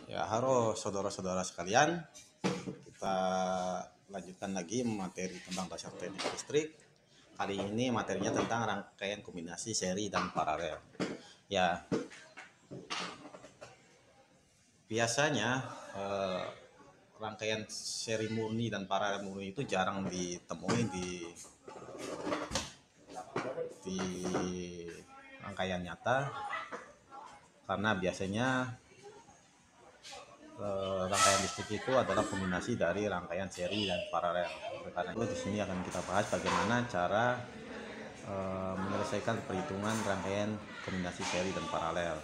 Ya, halo saudara-saudara sekalian. Kita lanjutkan lagi materi tentang dasar teknik listrik. Kali ini materinya tentang rangkaian kombinasi seri dan paralel. Ya, biasanya rangkaian seri murni dan paralel murni itu jarang ditemui di rangkaian nyata, karena biasanya rangkaian listrik itu adalah kombinasi dari rangkaian seri dan paralel. Karena itu di sini akan kita bahas bagaimana cara menyelesaikan perhitungan rangkaian kombinasi seri dan paralel.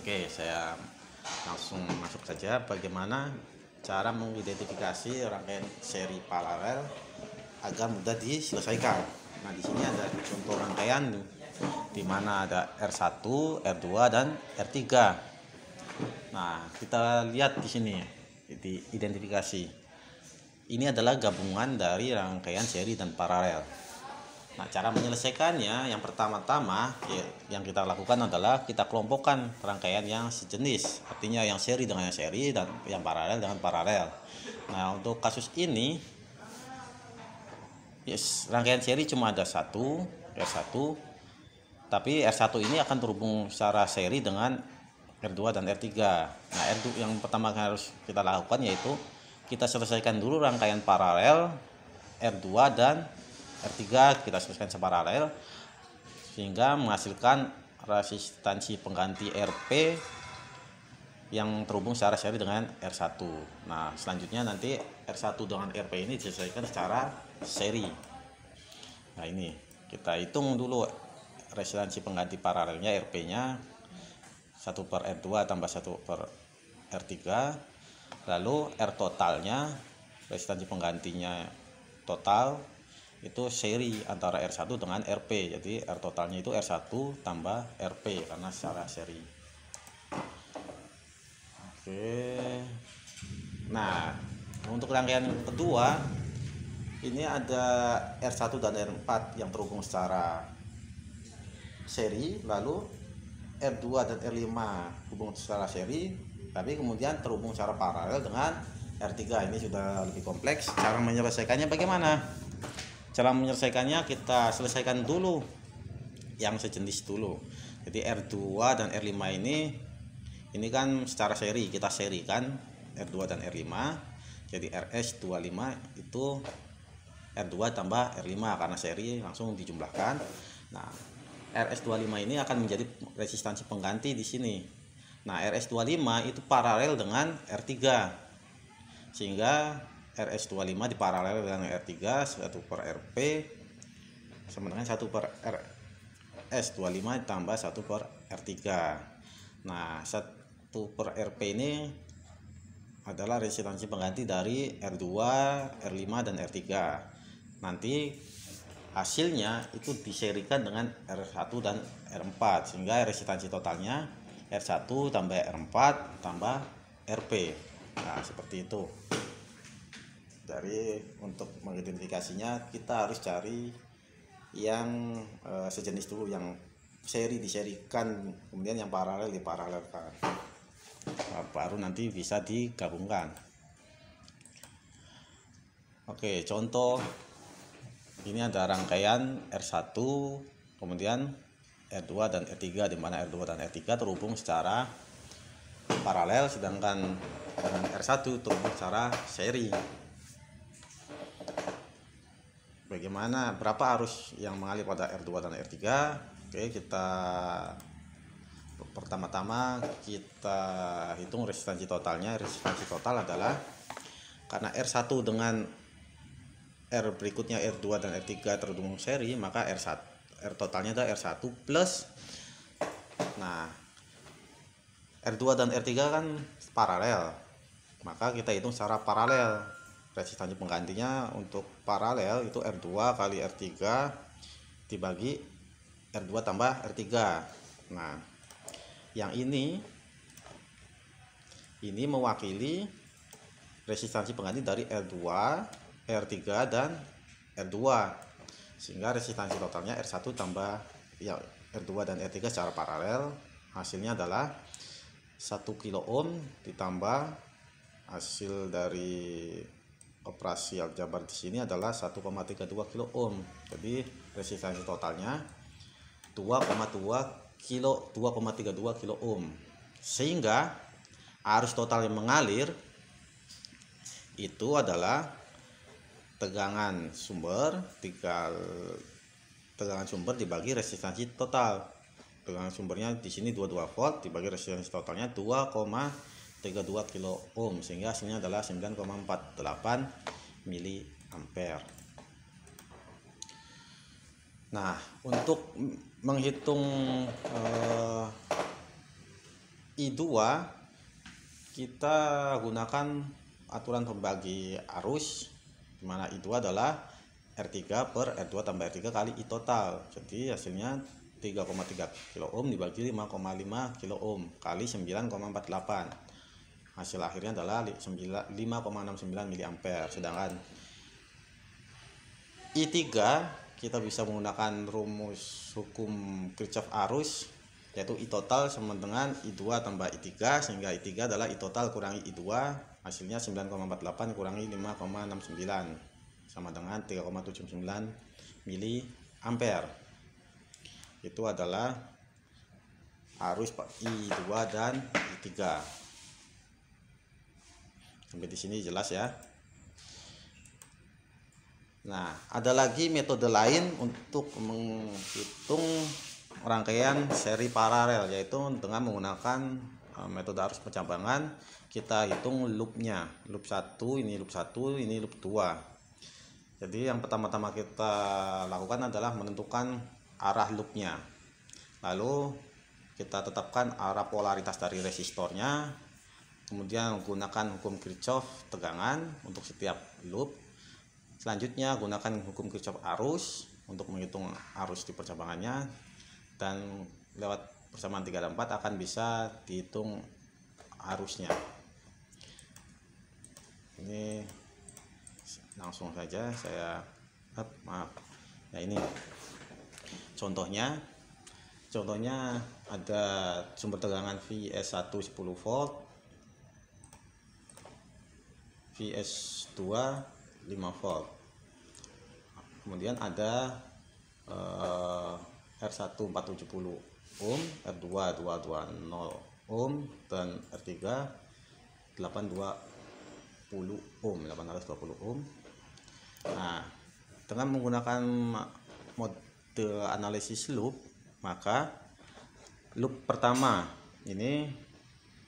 Oke, saya langsung masuk saja bagaimana cara mengidentifikasi rangkaian seri paralel agar mudah diselesaikan. Nah, di sini ada contoh rangkaian di mana ada R1, R2 dan R3. Nah, kita lihat di sini di identifikasi. Ini adalah gabungan dari rangkaian seri dan paralel. Nah, cara menyelesaikannya yang pertama-tama yang kita lakukan adalah kita kelompokkan rangkaian yang sejenis, artinya yang seri dengan yang seri dan yang paralel dengan paralel. Nah, untuk kasus ini rangkaian seri cuma ada satu, R1, tapi R1 ini akan terhubung secara seri dengan R2 dan R3. Nah, R2 yang pertama harus kita lakukan yaitu kita selesaikan dulu rangkaian paralel R2 dan R3, kita selesaikan separalel sehingga menghasilkan resistansi pengganti Rp yang terhubung secara seri dengan R1. Nah, selanjutnya nanti R1 dengan Rp ini diselesaikan secara seri. Nah, ini kita hitung dulu resistansi pengganti paralelnya, Rp-nya 1 per R2 tambah 1 per R3. Lalu R totalnya, resistansi penggantinya total itu seri antara R1 dengan Rp. Jadi R totalnya itu R1 tambah Rp karena secara seri. Oke. Nah, untuk rangkaian kedua ini ada R1 dan R4 yang terhubung secara seri, lalu R2 dan R5 hubung secara seri, tapi kemudian terhubung secara paralel dengan R3. Ini sudah lebih kompleks. Cara menyelesaikannya bagaimana? Cara menyelesaikannya kita selesaikan dulu yang sejenis dulu. Jadi R2 dan R5 ini kan secara seri, kita serikan R2 dan R5. Jadi RS25 itu R2 tambah R5 karena seri langsung dijumlahkan. Nah, RS25 ini akan menjadi resistansi pengganti di sini. Nah, RS25 itu paralel dengan R3. Sehingga RS25 diparalel dengan R3, 1 per Rp sama dengan 1 per RS25 tambah 1 per R3. Nah, 1 per Rp ini adalah resistansi pengganti dari R2, R5 dan R3. Nanti hasilnya itu diserikan dengan R1 dan R4 sehingga resistansi totalnya R1 tambah R4 tambah Rp. Nah, seperti itu. Dari untuk mengidentifikasinya kita harus cari yang sejenis dulu, yang seri diserikan, kemudian yang paralel diparalelkan. Baru nanti bisa digabungkan. Oke, contoh ini ada rangkaian R1, kemudian R2 dan R3, di mana R2 dan R3 terhubung secara paralel, sedangkan R1 terhubung secara seri. Bagaimana, berapa arus yang mengalir pada R2 dan R3? Oke, kita pertama-tama kita hitung resistansi totalnya. Resistansi total adalah karena R1 dengan R berikutnya R2 dan R3 terhubung seri, maka R totalnya adalah R1 plus, nah R2 dan R3 kan paralel, maka kita hitung secara paralel. Resistansi penggantinya untuk paralel itu R2 kali R3 dibagi R2 tambah R3. Nah, yang ini mewakili resistansi pengganti dari R2, R3 dan R2, sehingga resistansi totalnya R1 tambah R2 dan R3 secara paralel, hasilnya adalah 1 kilo ohm ditambah hasil dari operasi aljabar di sini adalah 1,32 kilo ohm. Jadi resistansi totalnya 2,32 kilo ohm. Sehingga arus total yang mengalir itu adalah tegangan sumber dibagi resistansi total. Tegangan sumbernya di sini 22 volt dibagi resistansi totalnya 2,32 kilo ohm, sehingga hasilnya adalah 9,48 mili ampere. Nah, untuk menghitung I2 kita gunakan aturan pembagi arus, di mana I2 adalah R3 per R2 tambah R3 kali I total. Jadi hasilnya 3,3 kilo ohm dibagi 5,5 kilo ohm kali 9,48. Hasil akhirnya adalah 5,69 mili ampere. Sedangkan I3 kita bisa menggunakan rumus hukum Kirchhoff arus, yaitu I total sama dengan I2 tambah I3, sehingga I3 adalah I total kurangi I2, hasilnya 9,48 kurangi 5,69 sama dengan 3,79 mili ampere. Itu adalah arus I2 dan I3. Sampai di sini jelas ya. Nah, ada lagi metode lain untuk menghitung rangkaian seri paralel, yaitu dengan menggunakan metode arus pencabangan. Kita hitung loopnya, loop 1, ini loop 1, ini loop 2. Jadi yang pertama-tama kita lakukan adalah menentukan arah loopnya, lalu kita tetapkan arah polaritas dari resistornya, kemudian gunakan hukum Kirchhoff tegangan untuk setiap loop. Selanjutnya gunakan hukum Kirchhoff arus untuk menghitung arus di percabangannya, dan lewat persamaan 3 dan 4 akan bisa dihitung arusnya. Ini langsung saja saya ya, ini contohnya ada sumber tegangan VS1 10 volt, VS2 5 volt, kemudian ada R1 470 ohm, R2 220 ohm, dan R3 820 ohm. Nah, dengan menggunakan mode analisis loop, maka loop pertama ini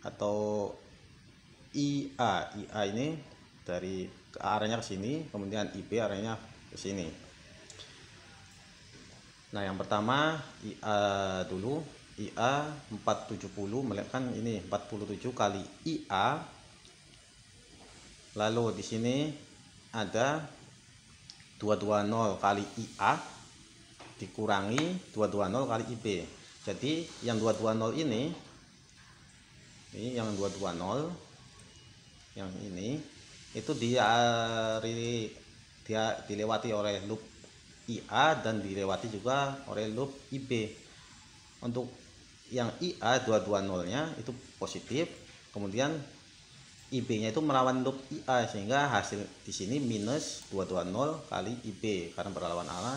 atau IA ini dari arahnya ke sini, kemudian IB arahnya ke sini. Nah, yang pertama IA dulu, IA 470, kan ini 47 kali IA. Lalu di sini ada 220 kali IA dikurangi 220 kali IB. Jadi yang 220 ini yang 220 yang ini itu dia dilewati oleh loop IA dan dilewati juga oleh loop IB. Untuk yang IA 220 nya itu positif, kemudian IB-nya itu melawan loop IA, sehingga hasil di sini minus 220 kali IB karena berlawan arah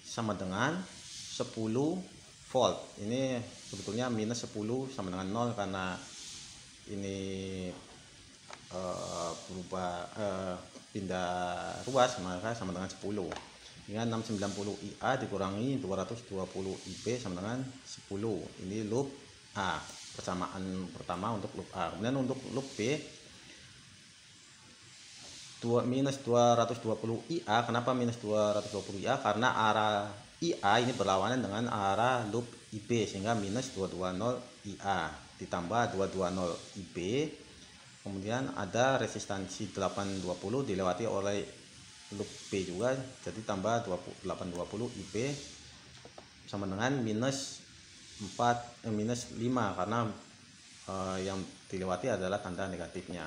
sama dengan 10 volt. Ini sebetulnya minus 10 sama dengan 0 karena ini berubah pindah ruas, maka sama dengan 10. Dengan 690 IA dikurangi 220 IB sama dengan 10. Ini loop A, persamaan pertama untuk loop A. Kemudian untuk loop B minus 220 IA. Kenapa minus 220 IA? Karena arah IA ini berlawanan dengan arah loop IB, sehingga minus 220 IA ditambah 220 IB. Kemudian ada resistansi 820 dilewati oleh loop B juga, jadi tambah 820 IB sama dengan minus 5 karena yang dilewati adalah tanda negatifnya.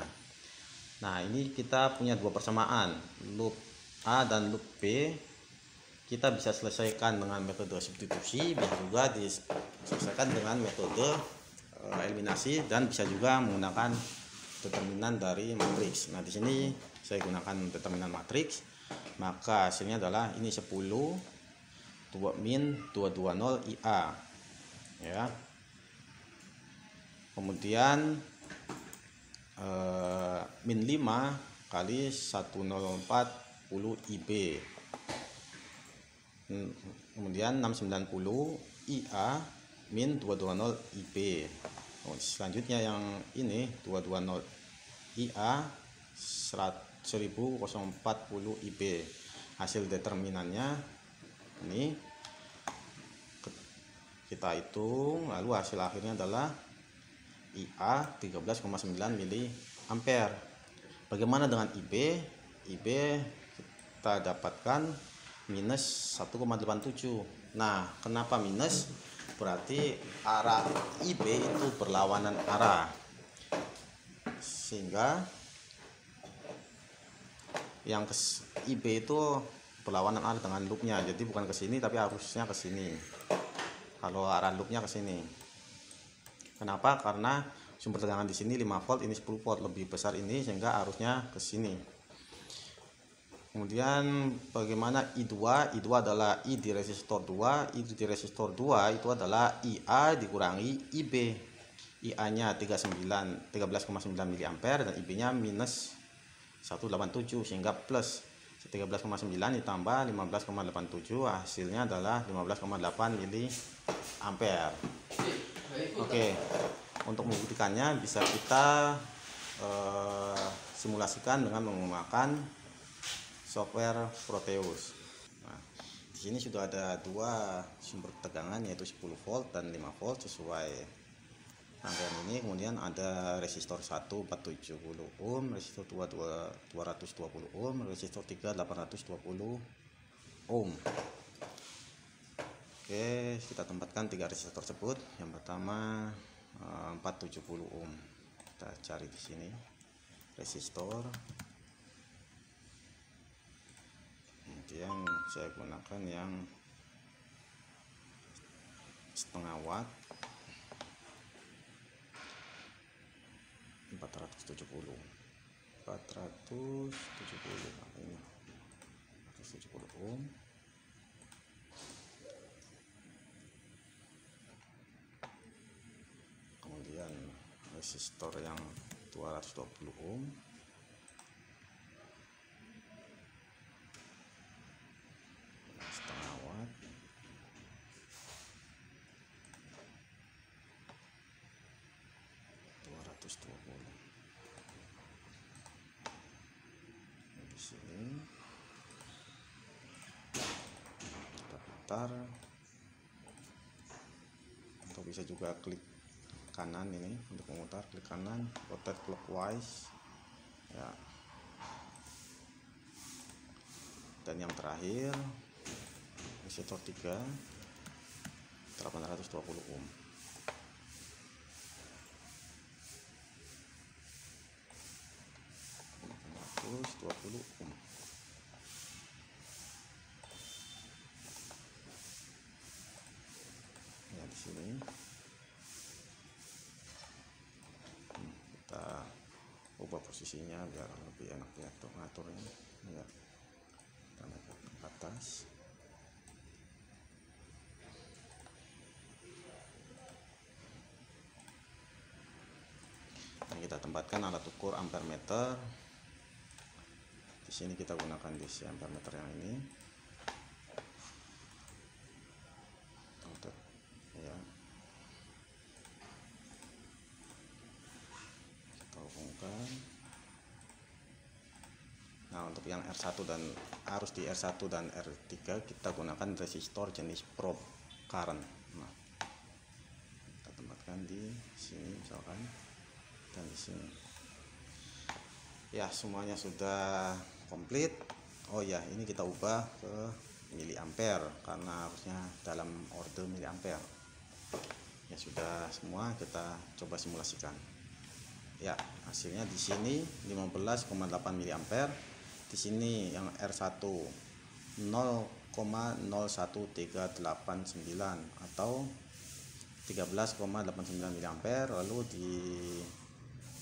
Nah, ini kita punya dua persamaan, loop A dan loop B. Kita bisa selesaikan dengan metode substitusi, bisa juga diselesaikan dengan metode eliminasi dan bisa juga menggunakan determinan dari matriks. Nah, di sini saya gunakan determinan matriks, maka hasilnya adalah ini 10 min 220 IA ya. Kemudian min 5 kali 1040 IB, kemudian 690 IA min 220 IB. Selanjutnya yang ini 220 IA 1040 IB. Hasil determinannya ini kita hitung, lalu hasil akhirnya adalah IA 13,9 mili ampere. Bagaimana dengan IB? IB kita dapatkan minus 1,87. Nah, kenapa minus? Berarti arah IB itu berlawanan arah, sehingga yang IB itu berlawanan arah dengan loopnya, jadi bukan ke sini tapi harusnya ke sini kalau arah loopnya ke sini. Kenapa? Karena sumber tegangan di sini 5 volt, ini 10 volt, lebih besar ini sehingga arusnya ke sini. Kemudian bagaimana I2? I2 adalah I di resistor 2. I di resistor 2 itu adalah IA dikurangi IB. IA-nya 13,9 mA dan IB-nya minus 187 sehingga plus 13,9 ditambah 15,87, hasilnya adalah 15,8 mA. Oke, untuk membuktikannya bisa kita simulasikan dengan menggunakan software Proteus. Nah, di sini sudah ada dua sumber tegangan yaitu 10 volt dan 5 volt sesuai rangkaian ini. Kemudian ada resistor 1 470 ohm, resistor 2 220 ohm, resistor 3 820 ohm. Oke, kita tempatkan 3 resistor tersebut. Yang pertama 470 ohm. Kita cari di sini resistor. Kemudian saya gunakan yang setengah watt 470 ini 470 ohm. Kemudian resistor yang 220 ohm, setengah watt, di sini kita putar, atau bisa juga klik kanan ini untuk memutar, klik kanan, rotate clockwise ya. Dan yang terakhir resistor 3 820 ohm. Ya, di sini kita ubah posisinya biar lebih enak ya untuk ngaturnya ya. Kita naik ke atas. Nah, kita tempatkan alat ukur ampere meter. Di sini kita gunakan DC ampere meter yang ini. Ya. Kita hubungkan. Nah, untuk yang R1 dan arus di R1 dan R3 kita gunakan resistor jenis probe current. Nah, kita tempatkan di sini misalkan, dan di sini. Ya, semuanya sudah komplit. Oh ya, ini kita ubah ke miliampere karena harusnya dalam order miliampere. Ya sudah semua, kita coba simulasikan. Ya, hasilnya di sini 15,8 miliampere. Di sini yang R1 0,01389 atau 13,89 mA, lalu di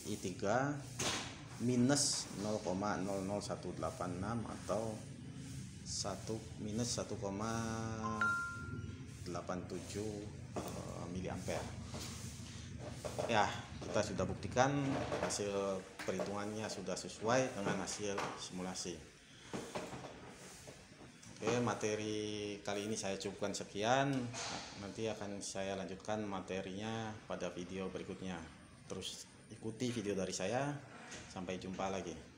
I3 minus 0,00186 atau minus 1,87 mA. Ya, kita sudah buktikan hasil perhitungannya sudah sesuai dengan hasil simulasi. Oke, materi kali ini saya cukupkan sekian. Nanti akan saya lanjutkan materinya pada video berikutnya. Terus ikuti video dari saya. Sampai jumpa lagi.